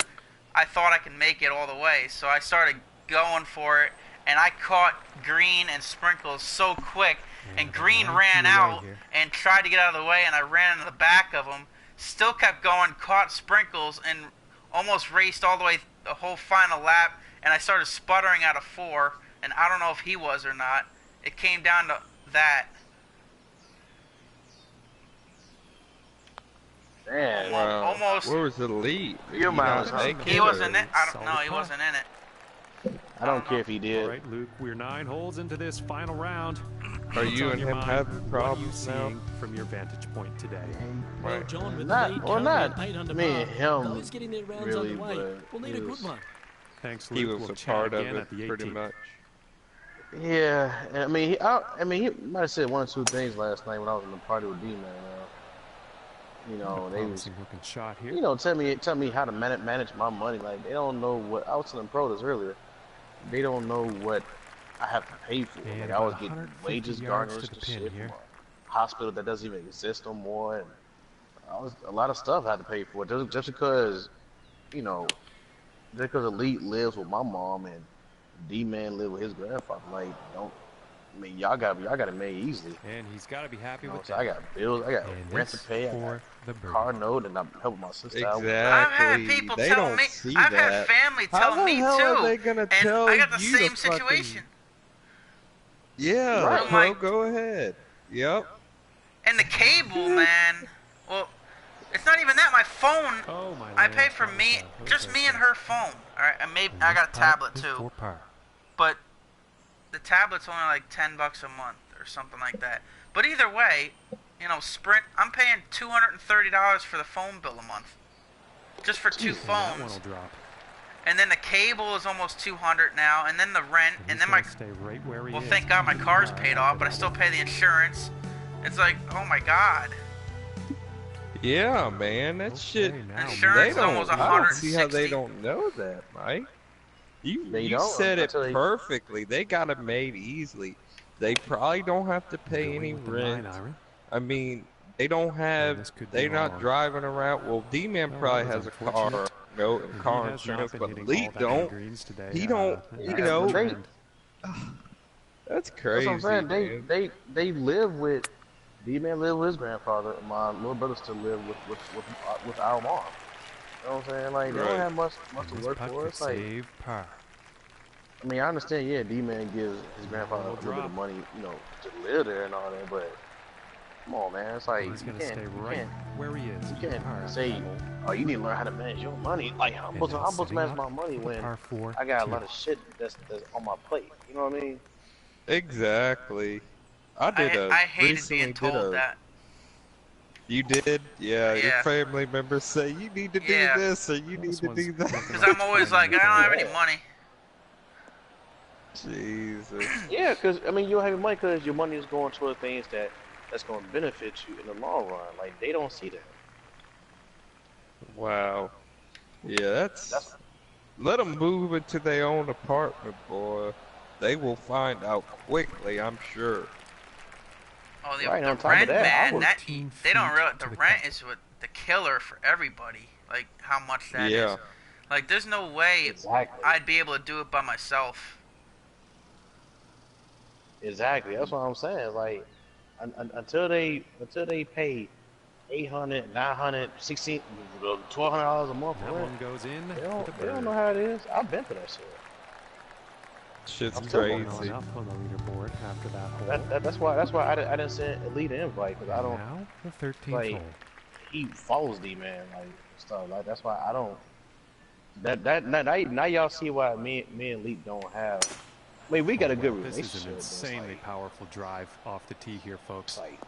I thought I could make it all the way, so I started going for it, and I caught Green and Sprinkles so quick, and Green ran out and tried to get out of the way, and I ran into the back of him, still kept going, caught Sprinkles, and almost raced all the way the whole final lap, and I started sputtering out of 4, and I don't know if he was or not. It came down to that. Damn. Wow. Almost. Where was the lead? Your miles. He wasn't in it. I don't know. He wasn't in it. I don't care if he did. All right, Luke, we're 9 holes into this final round. Are What's you on and your him mind? having What are you problems now? seeing from your vantage point today? Well, John, with Not- the lead or currently not. at 8 under Me par, and him, those getting their rounds really, underway but will need he a good was- one. Thanks, Luke. He was we'll a chat part of again it, at the pretty 18th. much. Yeah, I mean, he might have said 1 or 2 things last night when I was in the party with D-Man. You know, they was, Promising looking shot here. you know, tell me how to manage my money. Like, they don't know what, I was telling Pro this earlier, they don't know what I have to pay for. And Like, I was about getting 150 wages yards garnished to and the pin shit here. from a hospital that doesn't even exist no more, and a lot of stuff I had to pay for. Just because, you know, just because Elite lives with my mom and D-Man live with his grandfather, like, I mean, y'all got it made easily. And he's got to be happy You know, with so that. I got bills, I got And rent to this pay, I for got the birdie. car note, and I'm helping my sister out. Exactly. I've had people They tell don't me. see I've had that. family How tell the me hell too. are they gonna and tell I got the you to same fucking- situation. Yeah, Right. Pro, Like- go ahead. Yep. And the cable, man. Well, it's not even that. My phone. Oh, my I land, pay for that was me, a- just okay, me and so- her phone. All right, and maybe And I this got a putt tablet is too. for par. But the tablet's only like $10 a month or something like that. But either way, you know, Sprint. I'm paying $230 for the phone bill a month, just for 2 And that one phones. will drop. And then the cable is almost $200 now, and then the rent, And and he's then my. gonna stay right where he Well, is. thank God my car's paid off, but I still pay the insurance. It's like, oh my God. Yeah, man, that shit. Okay, now, Insurance They is don't. almost I don't see how 160. they don't know that, Mike. They You don't, said it until they- perfectly. They got it made easily. They probably don't have to pay Going any with the rent. 9-iron. I mean, they don't this have. could be They're not long. driving around. Well, D-Man Oh, probably that was has a unfortunate. car note and He car has not insurance, been but hitting Lee all that many don't. greens today. He don't. Yeah, You know, they- and that's That's crazy. what I'm saying. Man. They live with D-Man live with his grandfather. And my little brother still live with our mom. You know what I'm saying? Like, they Right. don't have much to this work putt for. could It's like, save par. I mean, I understand. Yeah, D-Man gives his grandfather a Will little bit drop. of money, you know, to live there and all that. But come on, man. It's like He's you gonna can't, stay you right can't, where he is. you can't Par say, level. oh, you need to learn how to manage your money. Like, I'm And supposed now to setting manage up my money for the when par 4 I got a tee. lot of shit that's on my plate. You know what I mean? Exactly. I did a. I hated recently being did told a- that. You did? Yeah, your Yeah. family members say you need to Yeah. do this or you need This to one's do that. looking Because I'm always like, I don't have any money. Jesus. Yeah, because I mean, you don't have your money because your money is going toward things that's going to benefit you in the long run. Like, they don't see that. Wow. Yeah, that's. Let them move into their own apartment, boy. They will find out quickly, I'm sure. Oh, the, Right, the on top of rent, that, I man. was That 15 they don't feet realize to the the rent cup. is what the killer for everybody. Like how much that is. Yeah. Like there's no way Exactly. I'd be able to do it by myself. Exactly. That's what I'm saying. Like, until they pay $800, $900, $1,600, $1,200 a month for That rent, one goes in. they for don't, the they don't bird. know how it is. I've been through that shit. Shit's I'm still Going crazy. on up on the leaderboard after that hole. That's why I didn't send Elite an invite, because I don't. Now the 13th like, hole. He follows D-Man, like, stuff like that's why I don't. Now y'all see why me and Elite don't have. I mean, we got a good This relationship. is an but it's insanely like, powerful drive off the tee here, folks. it's like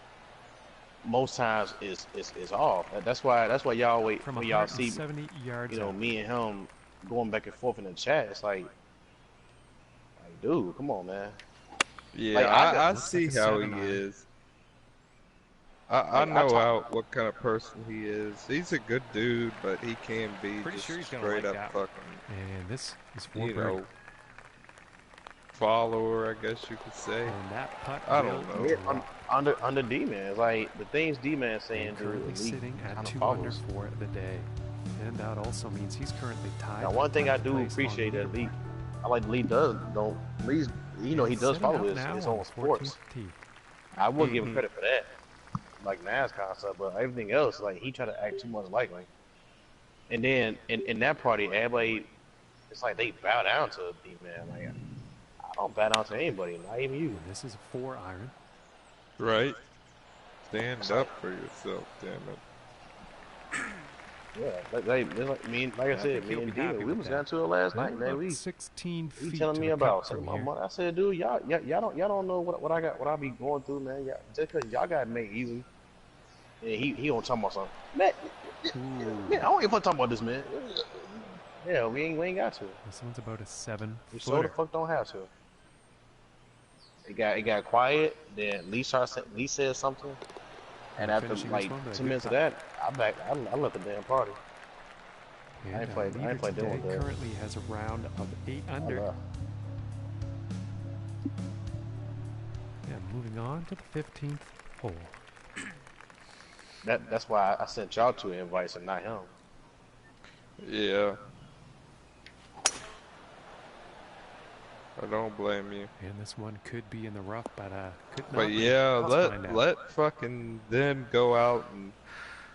most times is off. That's why y'all wait From when y'all see 170 yards out. me and him going back and forth in the chat. It's like dude, come on, man. Yeah, Like, I looks see like a how he 7-iron. is. I know what kind of person he is. He's a good dude, but he can be Pretty just sure he's gonna straight like up that one. fucking, And this is for you birdie. know, follower, I guess you could say. And that putt I will don't know. Yeah, under D-Man. It's like the things D-Man saying, and dude, currently the league sitting at kind of 2 under follows. for the day. And that also means he's currently tied. Now, for one thing I 10th do place on appreciate that leaderboard. Lee, I like Lee Lee's, he And does setting follow up his now own on the sports. 14th tee. I would give him credit for that, like NASCAR stuff, but everything else, like he try to act too much like. And then in that party, everybody, it's like they bow down to D-Man. Like I don't bow down to anybody, not even you. And this is a 4-iron. Right? Stand up for yourself, damn it. Yeah, like I said, me and D-Man, we was down to it last night, man. About We 16 feet He telling to me the about cup from my here. money. I said, dude, y'all don't know what I be going through, man. Just cause y'all got it made easy. And he don't talk about something. Man, I don't even want to talk about this, man. Yeah, we ain't got to. This one's about a We 7-footer. so the fuck don't have to. It got quiet. Then Lee said something, and We're after finishing like this one, but a 2 good minutes of putt. that, I left the damn party. And I ain't our played leader doing today that. currently has a round of 8 I under. left. And moving on to the 15th hole. That's why I sent y'all 2 invites and not him. Yeah. I don't blame you. And this one could be in the rough, but could not But be. yeah, Let's find out. let fucking them go out and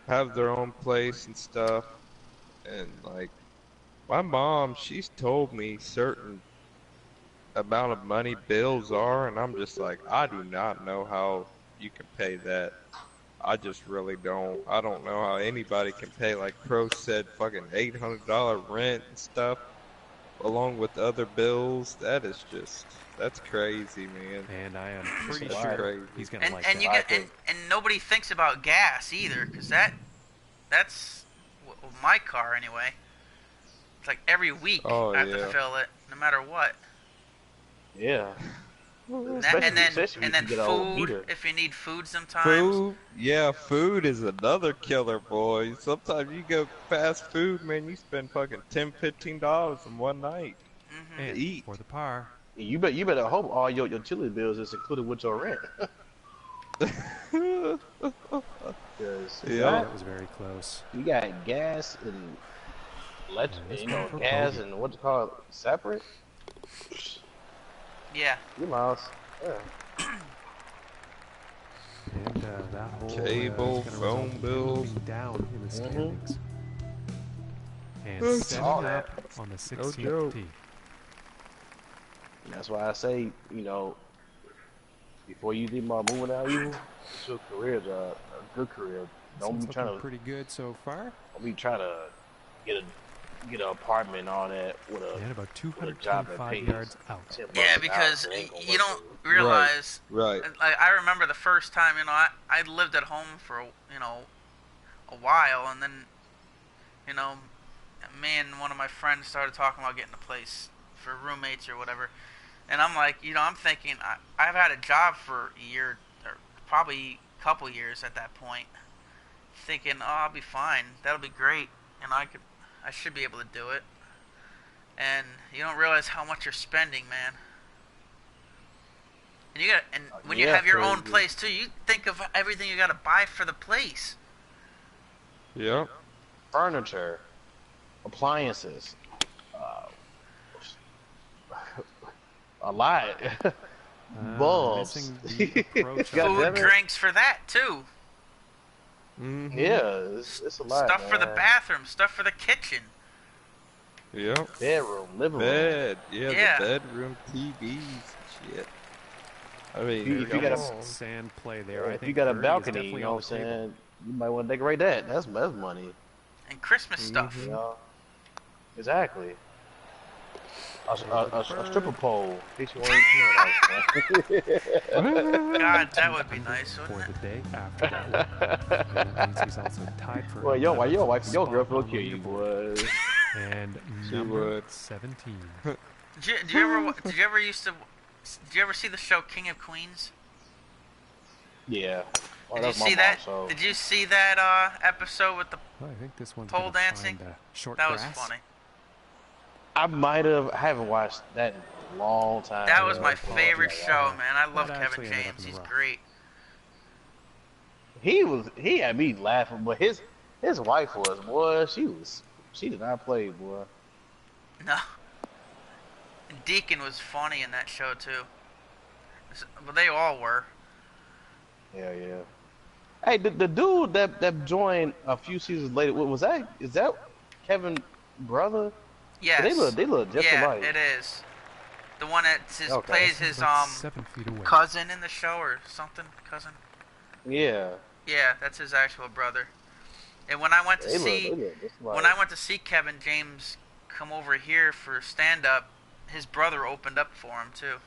have their own place and stuff. And like, my mom, she's told me certain amount of money bills are, and I'm just like, I do not know how you can pay that. I just really don't. I don't know how anybody can pay, like Pro said, fucking $800 rent and stuff, along with other bills. That's crazy, man. And I am pretty That's sure crazy. he's gonna And like and that. you get and nobody thinks about gas either, because that's my car anyway. It's like every week Oh, I have to yeah. fill it, no matter what. Yeah. And Especially then if you get a old food, heater. if you need food sometimes. Food, yeah, food is another killer, boy. Sometimes you go fast food, man, you spend fucking $10, $15 in one night And to eat. for the par. You better hope all your utility bills is included with your rent. Because Yeah. That was very close. you got gas and electric, This you one know, for gas bogey. and what's it called, separate. Yeah. You lost. Yeah. And that hole Cable, is gonna phone result in bills. moving down in the standings. And That's setting all up on the 16th joke. tee. And that's why I say, you know, before you think about moving out, you it's your career job, a good career. This Don't one's be trying looking to, pretty good so far. don't be trying to get an apartment and all that with And about with a job that 225 pays yards out. $10 Yeah, an because hour. It ain't gonna you work don't for you. realize. Right. Like I remember the first time, you know, I lived at home for a while, and then, you know, me and one of my friends started talking about getting a place for roommates or whatever, and I'm like, you know, I'm thinking I've had a job for a year or probably a couple years at that point, thinking, oh, I'll be fine, that'll be great, and I should be able to do it, and you don't realize how much you're spending, man. And when you Yeah, have your own crazy. place too, you think of everything you got to buy for the place. Yep. Furniture, appliances, a lot. Bulbs. Missing the approach God on Food, damn it. drinks for that too. Mm-hmm. Yeah, it's a lot. Stuff for the man. bathroom, stuff for the kitchen. Yep. Bedroom, living room. Bed. Yeah, Yeah. the bedroom TVs and shit. I mean, If you got a- come on. sand play there. I If think you got a birdie is balcony, definitely you know on what I'm the table. saying? You might want to decorate that. That's money. And Christmas stuff. You know? Exactly. A stripper pole. In case you want God, that would be nice, For wouldn't the it? day after that. And that means he's also tied for Well, your 11th wife and your spot girlfriend will on kill the you, leaderboard. boy. And She number would. 17. Did you ever see the show King of Queens? Yeah. Oh, Did you that's my see that? mom's show. Did you see that episode with the Well, I think this one's pole gonna dancing? find, short That was grass. funny. I haven't watched that in a long time. That was my bro. favorite Yeah, show, man. I love That Kevin actually ended up James. in the He's rough. great. He had me laughing, but his wife was, boy, she did not play, boy. No. And Deacon was funny in that show too. But they all were. Yeah. Hey, the dude that joined a few seasons later, is that Kevin's brother? Yes. They look just yeah, alike. it is. The one that Okay. plays his About 7 feet away. cousin in the show or something. Cousin. Yeah. Yeah, that's his actual brother. And when I went to They see look just alike. when I went to see Kevin James come over here for stand up, his brother opened up for him too.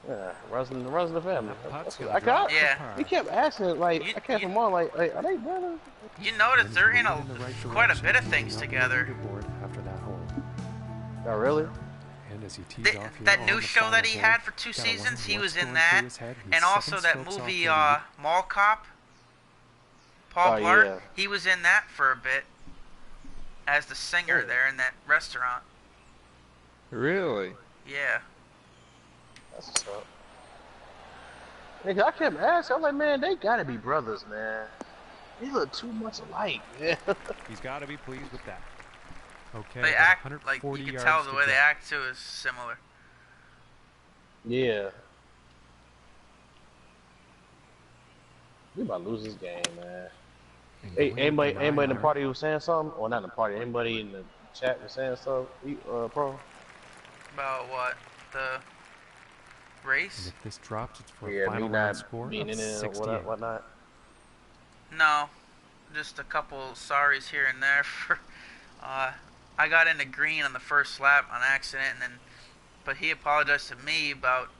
Yeah, runs in the family. Put's That's what gonna I drop got. the Yeah. par. He kept asking, like, You- I kept you- him on, like, are they brothers? You notice they're in Moving the right quite a direction, bit of moving things up the together. leaderboard after that hole. Oh, really? And as he tees Th- off here that on new the show final that he hole, had for 2 gotta seasons, wonder he what's was in going that, through his head. He's and also 7 that strokes off movie the lead. Mall Cop. Paul Oh, Blart, yeah. he was in that for a bit as the singer Oh. there in that restaurant. Really? Yeah. That's what's up. Nigga, I kept asking, I'm like, man, they gotta be brothers, man. They look too much alike, man. He's got to be pleased with that. Okay, They about act 140 like you can yards tell the to way go. they act too is similar. Yeah. We about to lose this game, man. And Hey, going with anybody the in the 9-iron. party was saying something? Or not in the party, anybody in the chat was saying something, pro? About what? The And race? if this drops, it's for Yeah, a final me round not score being of in it or 68. whatnot. No. Just a couple sorries here and there for I got into green on the first lap on accident, but he apologized to me about,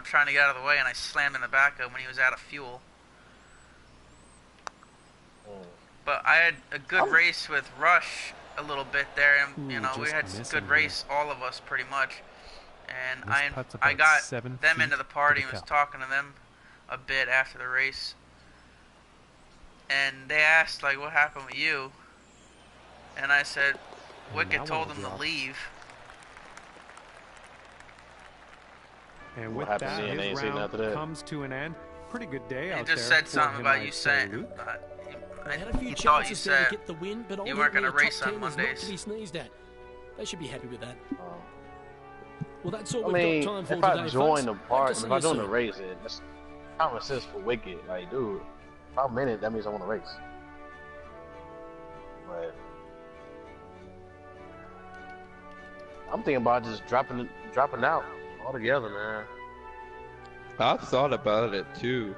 trying to get out of the way, and I slammed in the back of him when he was out of fuel. But I had a good race with Rush a little bit there, and Ooh, we just had missing good here. race, all of us pretty much. And This putt's I about got 7 them feet into the to party the and was cup. talking to them a bit after the race. And they asked, like, what happened with you? And I said, And Wicket that told one him will to drop. leave. And What with happens that, then? They ain't his seen round after that? comes to an end. Pretty good day He out just there said for something him about and you for saying Luke. They had a few he thought you chances there to said get the win, but you weren't ultimately gonna a top race on 10 is not Mondays. to be sneezed at. They should be happy with that. Oh. Well, that's all I we've mean, got time for if I today, join the folks. Hope party, to see if I you join the soon. race, that's common sense for Wicked. Like, dude, if I'm in it, that means I want to race. But I'm thinking about just dropping out altogether, man. I've thought about it too.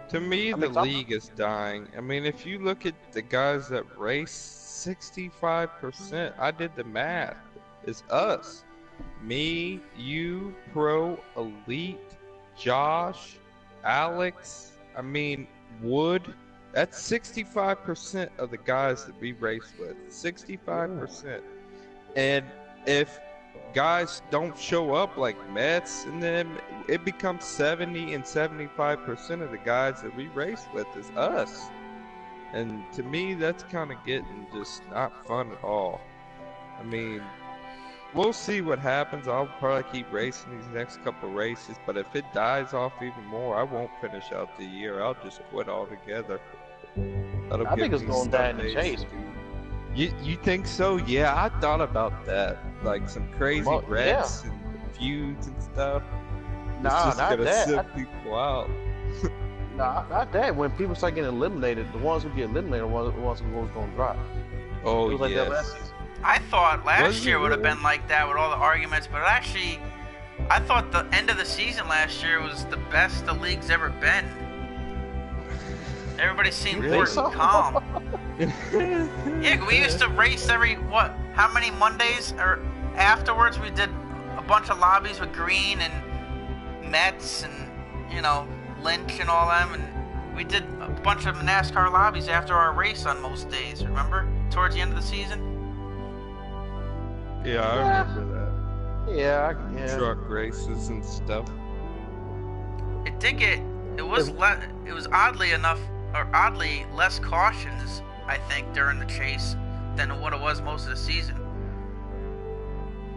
To me, I the mean, I'm- league is dying. I mean, if you look at the guys that race, 65%, I did the math, is us. Me, you, Pro, Elite, Josh, Alex, I mean, Wood. That's 65% of the guys that we race with. 65%. And if guys don't show up like Mets, and then it becomes 70 and 75% of the guys that we race with is us. And to me, that's kind of getting just not fun at all. I mean, we'll see what happens. I'll probably keep racing these next couple races, but if it dies off even more, I won't finish out the year. I'll just quit altogether. That'll I give think it's me going down in the Sundays. chase. You think so? Yeah, I thought about that. Like some crazy Well, wrecks and feuds and stuff. It's Nah, just not gonna that. sip people out. Nah, not that. When people start getting eliminated, the ones who get eliminated are the ones who was going to drop. Oh It was like that last yes. season. I thought last Was it year would have really? been like that with all the arguments, but actually, I thought the end of the season last year was the best the league's ever been. Everybody seemed You more think so? calm. Yeah, we used to race every, how many Mondays? Or afterwards we did a bunch of lobbies with Green and Metz and, Lynch and all them. And we did a bunch of NASCAR lobbies after our race on most days, remember? Towards the end of the season? Yeah, I remember Yeah, that. Truck races and stuff. It was oddly enough, or oddly less cautions, I think, during the chase than what it was most of the season.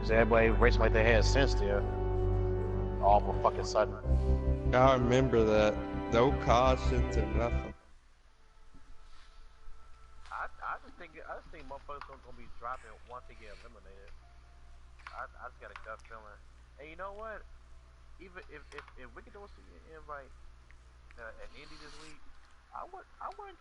Cause everybody racing like they had sense there. All of a fucking sudden. I remember that. No cautions or nothing. I just think motherfuckers are gonna be dropping once they get eliminated. I just got a gut feeling. And you know what? Even if we could do an invite at Indy this week, I wouldn't care.